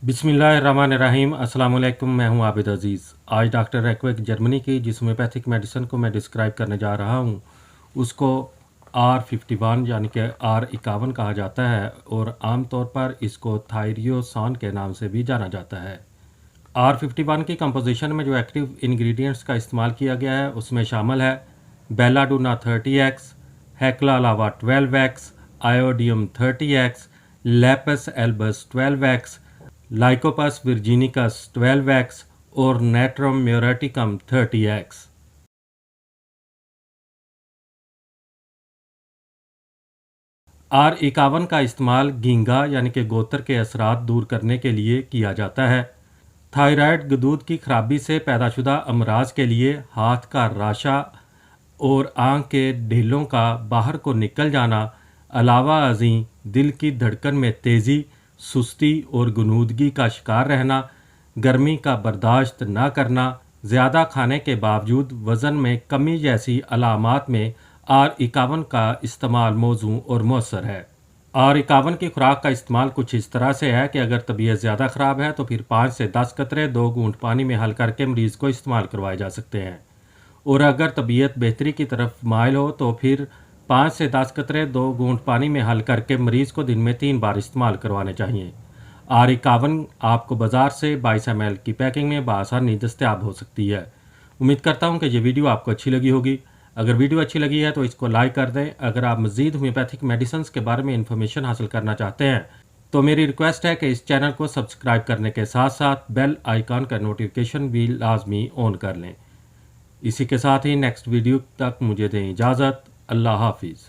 बिस्मिल्लाहिर्रहमानिर्रहीम। अस्सलाम वालेकुम। मैं हूं आबिद अज़ीज़। आज डॉक्टर एक्वेक जर्मनी की जिस होम्योपैथिक मेडिसिन को मैं डिस्क्राइब करने जा रहा हूं उसको R51 यानी कि R51 कहा जाता है और आम तौर पर इसको थायरियोसान के नाम से भी जाना जाता है। R51 की कंपोजिशन में जो एक्टिव इंग्रेडिएंट्स का इस्तेमाल किया गया है उसमें शामिल है बेलाडोना 30X, हेक्ला लावा 12X, आयोडियम 30X, Lepus Albus 12X, लाइकोपस वर्जिनिकस 12X और नेट्रम म्यूरेटिकम 30X। R51 का इस्तेमाल गींगा यानी कि गोत्र के असरात दूर करने के लिए किया जाता है। थायराइड गदूद की खराबी से पैदाशुदा अमराज के लिए हाथ का राशा और आँख के ढीलों का बाहर को निकल जाना, अलावा अज़ीं दिल की धड़कन में तेज़ी, सुस्ती और गनूदगी का शिकार रहना, गर्मी का बर्दाश्त न करना, ज़्यादा खाने के बावजूद वज़न में कमी जैसी अलामात में R51 का इस्तेमाल मौजू और मौसर है। R51 की खुराक का इस्तेमाल कुछ इस तरह से है कि अगर तबीयत ज़्यादा ख़राब है तो फिर 5 से 10 कतरे 2 घूंट पानी में हल करके मरीज़ को इस्तेमाल करवाए जा सकते हैं, और अगर तबीयत बेहतरी की तरफ माइल हो तो फिर 5 से 10 कतरे 2 घूंट पानी में हल करके मरीज़ को दिन में 3 बार इस्तेमाल करवाने चाहिए। R51 आपको बाज़ार से 22 ml की पैकिंग में बआसानी दस्तयाब हो सकती है। उम्मीद करता हूँ कि ये वीडियो आपको अच्छी लगी होगी। अगर वीडियो अच्छी लगी है तो इसको लाइक कर दें। अगर आप मज़ीद होम्योपैथिक मेडिसिन के बारे में इंफॉर्मेशन हासिल करना चाहते हैं तो मेरी रिक्वेस्ट है कि इस चैनल को सब्सक्राइब करने के साथ साथ बेल आइकॉन का नोटिफिकेशन भी लाजमी ऑन कर लें। इसी के साथ ही नेक्स्ट वीडियो तक मुझे दें इजाज़त। अल्लाह हाफिज़।